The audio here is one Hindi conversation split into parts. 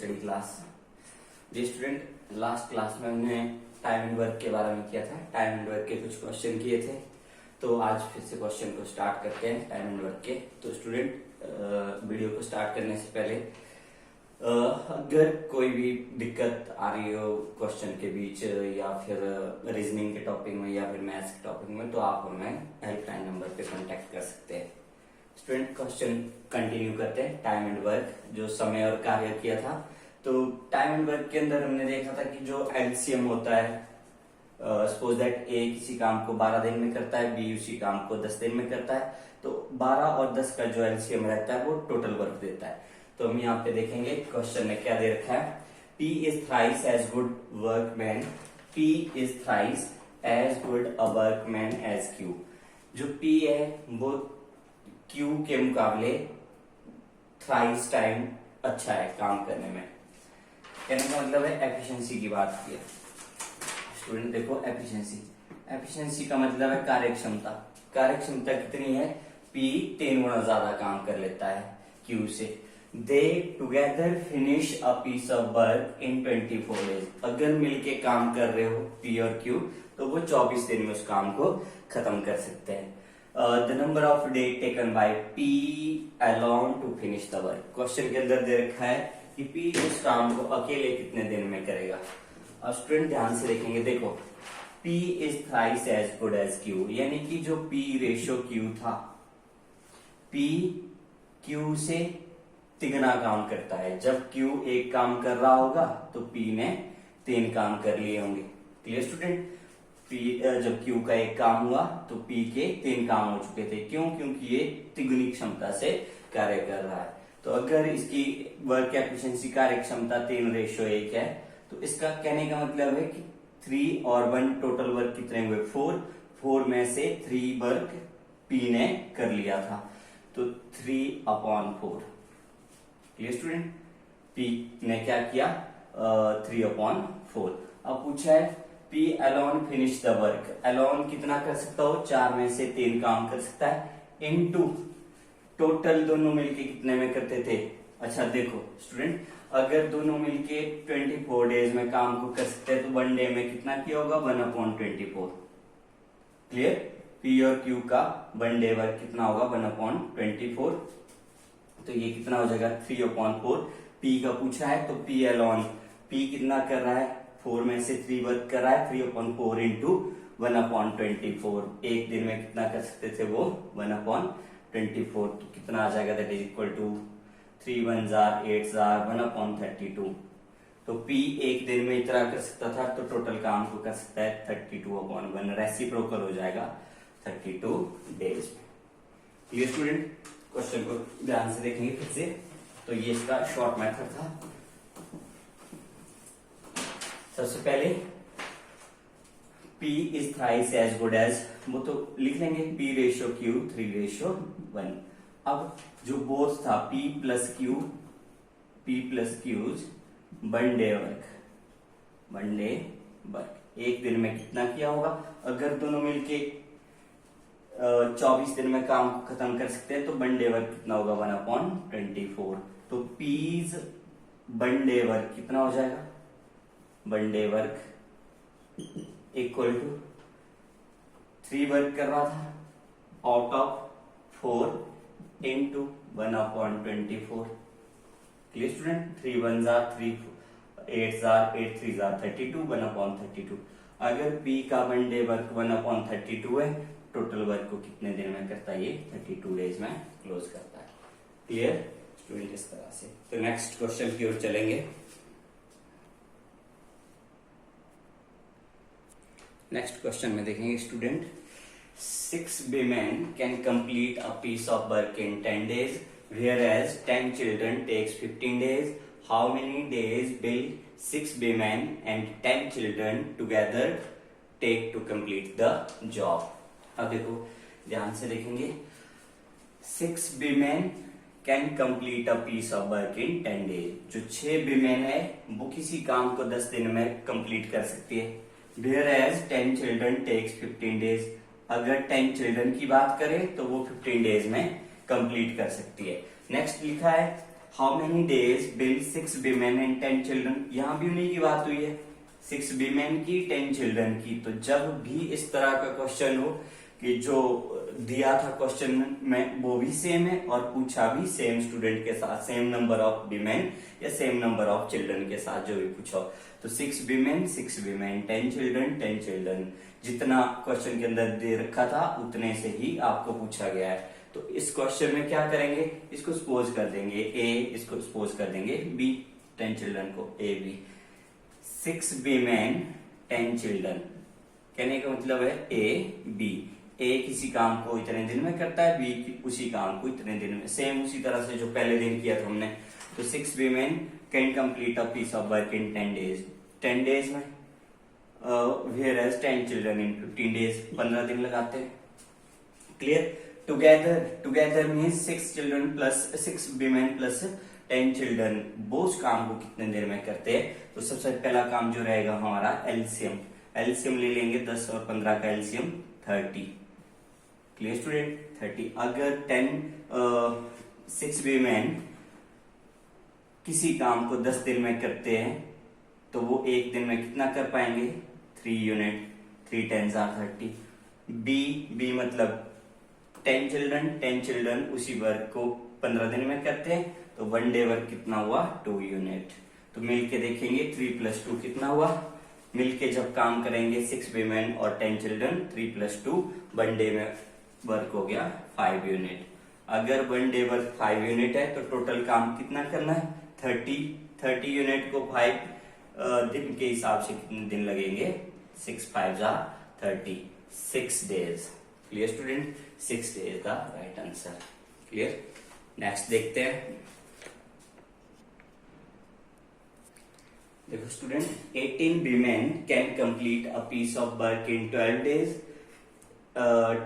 Study class. जी स्टूडेंट, लास्ट क्लास में हमने टाइम एंड वर्क के बारे में किया था। टाइम एंड वर्क के कुछ क्वेश्चन किए थे, तो आज फिर से क्वेश्चन को स्टार्ट करते हैं टाइम एंड वर्क के। तो स्टूडेंट, वीडियो को स्टार्ट करने से पहले अगर कोई भी दिक्कत आ रही हो क्वेश्चन के बीच या फिर रीजनिंग के टॉपिक में या फिर मैथ्स के टॉपिक में, तो आप हमें हेल्पलाइन नंबर पे कांटेक्ट कर सकते हैं। स्टूडेंट, क्वेश्चन कंटिन्यू करते हैं। टाइम एंड वर्क, जो समय और कार्य किया था, तो टाइम एंड वर्क के अंदर हमने देखा था कि जो एलसीएम होता है, सपोज दैट ए किसी काम को 12 दिन में करता है, बी उसी काम को 10 दिन में करता है, तो 12 और 10 का जो एलसीएम रहता है वो टोटल वर्क देता है। तो हम यहाँ पे देखेंगे क्वेश्चन में क्या दे रखा है। P is thrice as good workman, P is thrice as good a workman as Q। जो P है वो Q के मुकाबले थ्राइस टाइम अच्छा है काम करने में। कहने का मतलब है एफिशिएंसी की बात की है। स्टूडेंट देखो, एफिशिएंसी का मतलब है कार्यक्षमता। कार्यक्षमता कितनी है? P 10 गुना ज्यादा काम कर लेता है Q से। They together finish a piece of work in 24 days। अगर मिलके काम कर रहे हो P और Q, तो वो 24 दिन में उस काम को खत्म कर सकते हैं। The number of days taken by P alone to finish the work। Question के अंदर दे रखा है कि P उस काम को अकेले कितने दिन में करेगा। अब स्टूडेंट ध्यान से देखेंगे, देखो P is thrice as good as Q, यानी कि जो P रेशो Q था, P Q से तिगुना काम करता है। जब Q एक काम कर रहा होगा तो P ने 3 काम कर लिए होंगे। Clear student? जब Q का एक काम हुआ तो P के 3 काम हो चुके थे। क्यों? क्योंकि ये तिगुनी क्षमता से कार्य कर रहा है। तो अगर इसकी वर्क एफिशिएंसी कार्य क्षमता 3:1 है, तो इसका कहने का मतलब है कि 3 और 1 टोटल वर्क कितने हुए? 4 में से 3 वर्क P ने कर लिया था, तो 3/4। Clear student? P ने क्या किया? 3/4। अब पूछा है P alone finish the work। alone कितना कर सकता हो? 4 में से 3 काम कर सकता है, इनटू टोटल दोनों मिलके कितने में करते थे? अच्छा देखो स्टूडेंट, अगर दोनों मिलके 24 डेज में काम को कर सकते हैं, तो 1 डे में कितना किया होगा? 1/24। क्लियर? P और Q का 1 डे वर्क कितना होगा? 1/24। तो ये कितना हो जाएगा? 3/4। P का पूछा है तो P alone, P कितना कर रहा है? 4 में से 3 वर्क कर रहा है, 3/4 इंटू 1/24। एक दिन में कितना कर सकते थे वो? 1/24। तो कितना आ जाएगा? दैट इज इक्वल टू 3 1 जार 8 जार 1/32। तो P एक दिन में इतना कर सकता था, तो टोटल काम को कर सकता है 32/1। रेसिप्रोकल हो जाएगा 32 डेज में। Clear student? क्वेश्चन को ध्यान से देखेंगे फिर से। तो ये इसका शॉर्ट मेथड था। सबसे पहले P is thrice as good as, वो तो लिख लेंगे, P रेशो Q 3:1। अब जो बोथ था P plus Q's 1 day work एक दिन में कितना किया होगा? अगर दोनों मिलके 24 दिन में काम को खत्म कर सकते हैं, तो 1 डे वर्क कितना होगा? 1/24। तो P's 1 डे वर्क कितना हो जाएगा? 1 day work equal to 3 work कर रहा था out of 4 into 1/24। Clear student? 3 1 जार 3 8 जार 8 3 जार 32 1/32। अगर P का 1 डे वर्क 1/32 है, टोटल वर्क को कितने दिन में करता है? ये 32 डेज में क्लोज करता है। Clear student? इस तरह से। तो नेक्स्ट क्वेश्चन की ओर चलेंगे। नेक्स्ट क्वेश्चन में देखेंगे student, 6 women can complete a piece of work in 10 days, whereas 10 children takes 15 days. How many days will 6 women and 10 children together take to complete the job? अब देखो ध्यान से देखेंगे, 6 women can complete a piece of work in 10 days। जो 6 women है वो किसी काम को 10 दिन में कंप्लीट कर सकती है। Whereas 10 children takes 15 days। अगर 10 चिल्ड्रन की बात करें तो वो 15 डेज में कंप्लीट कर सकती है। नेक्स्ट लिखा है how many days will 6 women and 10 children, यहाँ भी उन्हीं की बात हुई है, 6 women की 10 चिल्ड्रन की। तो जब भी इस तरह का क्वेश्चन हो कि जो दिया था क्वेश्चन में वो भी सेम है और पूछा भी सेम स्टूडेंट के साथ, सेम नंबर ऑफ विमेन या सेम नंबर ऑफ चिल्ड्रन के साथ जो भी पूछा हो, तो 6 विमेन 6 विमेन, 10 चिल्ड्रन 10 चिल्ड्रन, जितना क्वेश्चन के अंदर दे रखा था उतने से ही आपको पूछा गया है। तो इस क्वेश्चन में क्या करेंगे, इसको सपोज कर देंगे ए, इसको सपोज कर देंगे बी, 10 चिल्ड्रन को ए बी, 6 विमेन 10 चिल्ड्रन, कहने का मतलब है ए बी, ए किसी काम को इतने दिन में करता है, बी उसी काम को इतने दिन में, सेम उसी तरह से जो पहले दिन किया था हमने। तो 6 women can complete a piece of work in 10 days, 10 days में, whereas 10 children in 15 days, 15 दिन लगाते हैं। Clear? Together means 6 children plus 6 women plus 10 children, वो उस काम को कितने देर में करते हैं। तो सबसे पहला काम जो रहेगा हमारा एलसीएम, एलसीएम ले लेंगे 10 और 15 का एलसीएम 30। Clear student? 30। अगर 6 women किसी काम को 10 दिन में करते हैं तो वो एक दिन में कितना कर पाएंगे, 3 यूनिट, 3 10s are 30। बी मतलब 10 चिल्ड्रन उसी वर्क को 15 दिन में करते हैं, तो 1 डे वर्क कितना हुआ, 2 यूनिट। तो मिलके देखेंगे 3 + 2 कितना हुआ, मिलके जब काम करेंगे 6 women और 10 चिल्ड्रन, 3 + 2 1 डे में वर्क हो गया 5 यूनिट। अगर 1 डे वर्क 5 यूनिट है तो टोटल काम कितना करना है, 30 यूनिट को 5 दिन के हिसाब से कितने दिन लगेंगे, 6 5s are 30, 6 days। Clear student? 6 days का राइट आंसर। क्लियर? नेक्स्ट देखते हैं। देखो student, 18 women can complete a piece of work in 12 days,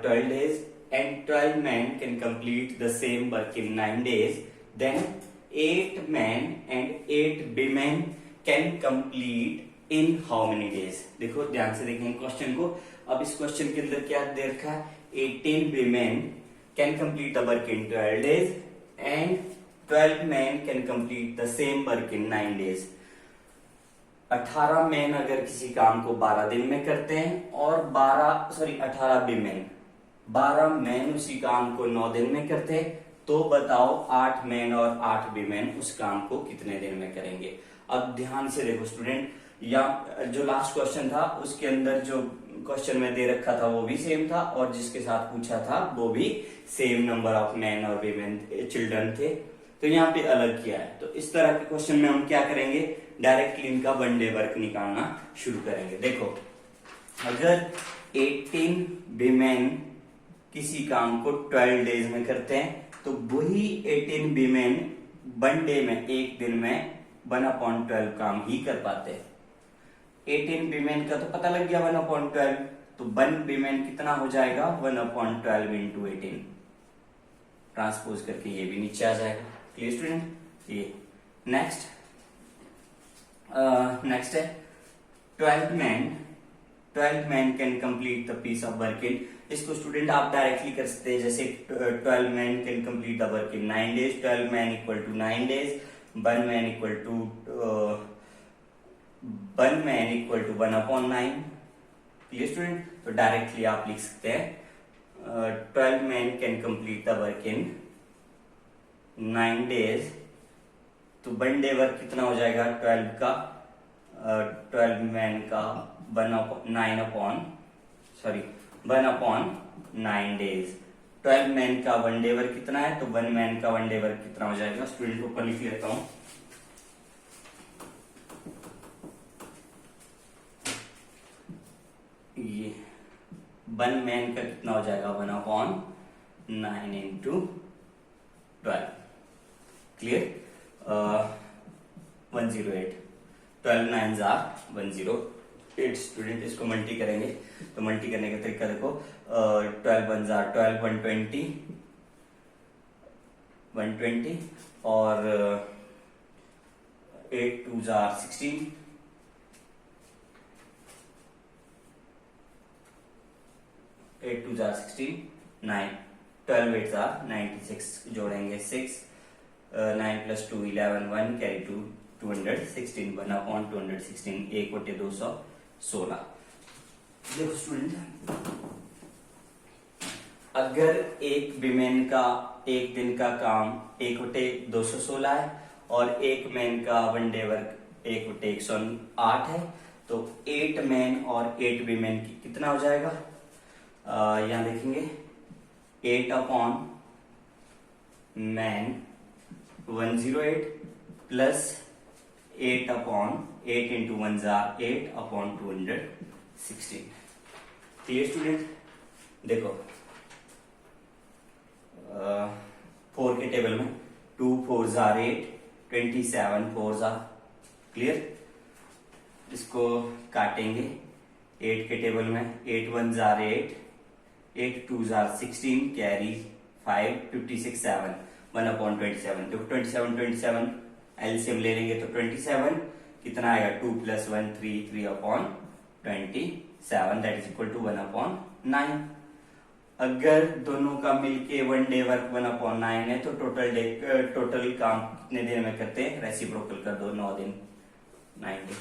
12 days and 12 men can complete the same work in 9 days, then 8 men and 8 women can complete in how many days। देखो ध्यान से देखेंगे क्वेश्चन को। अब इस क्वेश्चन के अंदर क्या दे रखा है, 18 women can complete the work in 12 days and 12 men can complete the same work in 9 days। 18 man अगर किसी काम को 12 दिन में करते हैं और 18 विमेन, 12 मैन उसी काम को 9 दिन में करते हैं, तो बताओ 8 मैन और 8 विमेन उस काम को कितने दिन में करेंगे। अब ध्यान से देखो स्टूडेंट, या जो लास्ट क्वेश्चन था उसके अंदर जो क्वेश्चन में दे रखा था वो भी सेम था और जिसके साथ पूछा था वो भी सेम नंबर ऑफ मैन और विमेन चिल्ड्रन थे, तो यहाँ पे अलग किया है। तो इस तरह के क्वेश्चन में हम क्या करेंगे, डायरेक्टली इनका 1 डे वर्क निकालना शुरू करेंगे। देखो अगर 18 विमेन किसी काम को 12 डेज में करते हैं तो वही 18 विमेन 1 डे में, एक दिन में 1/12 काम ही कर पाते हैं। 18 विमेन का तो पता लग गया 1/12, तो 1 विमेन कितना हो जाएगा, 1/12 into 18, ट्रांसपोज करके ये भी नीचे आ जाएगा। Clear student? ये नेक्स्ट है 12 man can complete the piece of work in. इसको स्टूडेंट आप डायरेक्टली कर सकते हैं, जैसे 12 man can complete the work in 9 days, 12 man equal to 9 days, 1 man equal to 1/9। Clear student? तो डायरेक्टली आप लिख सकते हैं 12 man can complete the work in 9 days, तो 1 डे वर्क कितना हो जाएगा 12 का, 12 मैन का 1/9 days। 12 मैन का 1 डे वर्क कितना है, तो 1 मैन का 1 डे वर्क कितना हो जाएगा, स्टूडेंट ऊपर लिख लेता हूं, ये 1 मैन का कितना हो जाएगा 1/9 into 12। Clear? 108, 12 9s are 108। Student इसको मल्टी करेंगे तो मल्टी करने का तरीका देखो, 12 1s are 12, 120 और 8 2s are 16, 8 2s are 16, 9, 12 8s are 96, जोड़ेंगे 6, 9 + 2 11 1 कैरी 2 216 1 अपॉन 216 1 बटे 216। देखो स्टूडेंट, अगर एक विमेन का एक दिन का काम 1 बटे 216 है और एक मैन का वन डे वर्क 1 बटे 108 है, तो 8 मैन और 8 वीमेन की कितना हो जाएगा? यहां देखेंगे 8 upon man 108 plus 8 upon 8 into 1 8 upon 216। Clear student? देखो 4 के टेबल में 2 4 8 27 4 क्लियर। इसको काटेंगे 8 के टेबल में 8 1 8 8 2 16 कैरी 5 56 7 1 अपॉन 27। देखो 27 एलसीएम ले लेंगे तो 27 कितना आएगा? 2 + 1 3 3 upon 27 that is equal to 1 upon 9। अगर दोनों का मिलके वन डे वर्क 1 अपॉन 9 है तो टोटल काम कितने दिन में करते हैं? रेसिप्रोकल कर दो, 9 दिन 9 डे।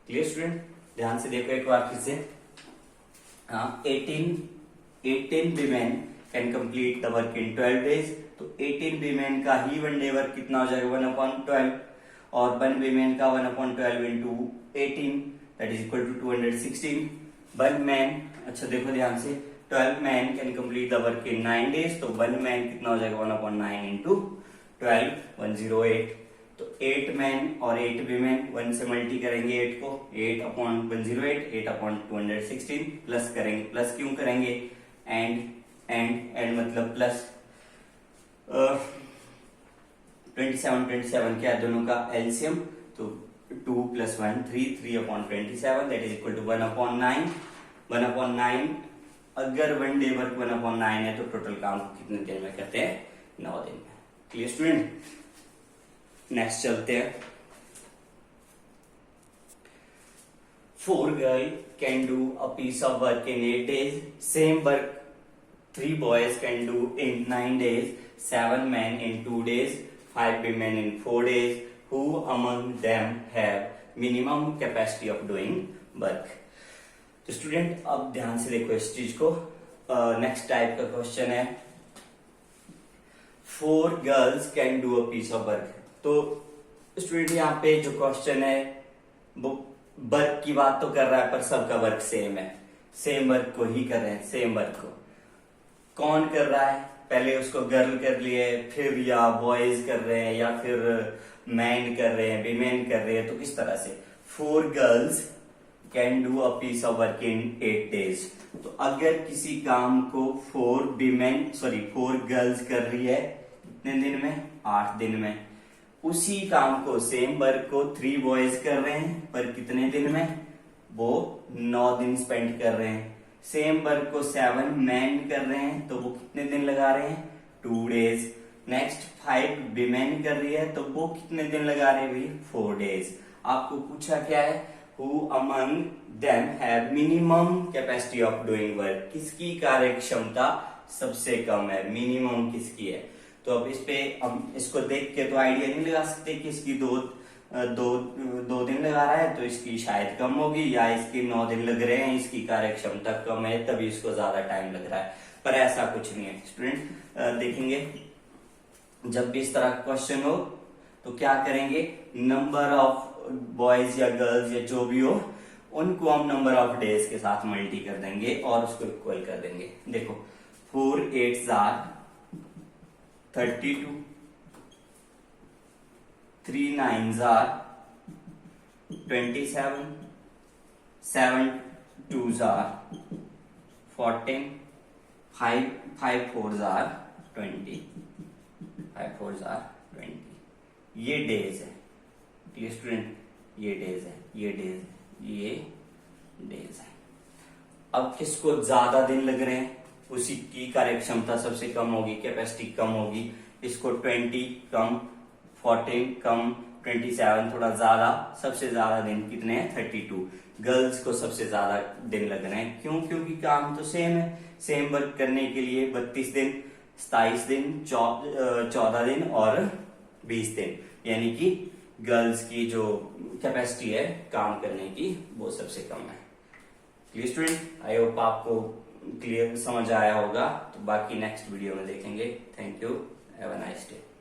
Clear student? ध्यान से देखो एक बार फिर से। 18 women can complete the work in 12 days. तो 18 वीमेन का ही वन डे वर्क कितना हो जाएगा? 1 अपॉन 12 और 1 वीमेन का 1 upon 12 into 18 that is equal to 216। 1 man, अच्छा देखो ध्यान से, 12 man can complete the work in 9 days. तो 1 मैन कितना हो जाएगा? 1 अपॉन 9 इंटू 12 108। तो 8 मैन और 8 वीमेन 1 से मल्टी करेंगे 8 को, 8 अपॉन 108 8 अपॉन 216 प्लस करेंगे। प्लस क्यों करेंगे? एंड मतलब प्लस 27 क्या है दोनों का एलसीएम? तो 2 + 1 3 3 upon 27 that is equal to 1 upon 9। 1 upon 9 अगर वन डे वर्क 1 अपॉन 9 है तो टोटल काम कितने दिन में करते हैं? 9 दिन में। Clear student? नेक्स्ट चलते हैं। 4 girl can do a piece of work in 8 days। Same work 3 boys can do in 9 days। 7 men in 2 days। 5 women in 4 days। Who among them have minimum capacity of doing work? तो स्टूडेंट अब ध्यान से देखो इस चीज को। नेक्स्ट टाइप का क्वेश्चन है 4 girls can do a piece of work. तो स्टूडेंट यहाँ पे जो क्वेश्चन है वो वर्क की बात तो कर रहा है पर सबका वर्क सेम है, सेम वर्क को ही कर रहे हैं। सेम वर्क को कौन कर रहा है? पहले उसको गर्ल कर लिए, फिर या बॉयज कर रहे हैं या फिर मैन कर रहे हैं, वीमेन कर रहे हैं। तो किस तरह से 4 girls can do a piece of work in 8 days। तो अगर किसी काम को 4 गर्ल्स कर रही है कितने दिन में? 8 दिन में। उसी काम को सेम वर्क को 3 बॉयज कर रहे हैं पर कितने दिन में? वो 9 दिन स्पेंड कर रहे हैं। सेम वर्क को 7 मैन कर रहे हैं तो वो कितने दिन लगा रहे हैं? 2 days। नेक्स्ट 5 विमेन कर रही है तो वो कितने दिन लगा रहे हैं भाई? 4 days। आपको पूछा क्या है? Who among them have minimum capacity of doing work? किसकी कार्य क्षमता सबसे कम है? मिनिमम किसकी है? तो अब इस पे हम इसको देख के तो आइडिया नहीं लगा सकते कि इसकी दो दिन लगा रहा है तो इसकी शायद कम होगी, या इसकी 9 दिन लग रहे हैं इसकी कार्य क्षमता कम है तभी इसको ज्यादा टाइम लग रहा है। पर ऐसा कुछ नहीं है स्टूडेंट। देखेंगे जब भी इस तरह का क्वेश्चन हो तो क्या करेंगे? नंबर ऑफ बॉयज या गर्ल्स या जो भी हो उनको हम नंबर ऑफ डेज के साथ मल्टी कर देंगे और उसको इक्वल कर देंगे। देखो 4 8s are 32, 3 9s are 27, 7 2s are 14, 5 4s are 20, 5 4s are 20। ये डेज है। Clear student? ये डेज है, ये डेज है, ये डेज है। अब किसको ज्यादा दिन लग रहे हैं उसी की कार्य क्षमता सबसे कम होगी, कैपेसिटी कम होगी। इसको 20 कम, 14 कम, 27 थोड़ा ज्यादा। सबसे ज्यादा दिन कितने हैं? 32। गर्ल्स को सबसे ज्यादा दिन लग रहे हैं। क्यों? क्योंकि काम तो सेम है। सेम वर्क करने के लिए 32 दिन 27 दिन, 14 दिन और 20 दिन, यानी कि गर्ल्स की जो कैपेसिटी है काम करने की वो सबसे कम है। क्लियर स्टूडेंट, आई होप आपको क्लियर समझ आया होगा। तो बाकी नेक्स्ट वीडियो में देखेंगे। Thank you, have a nice day.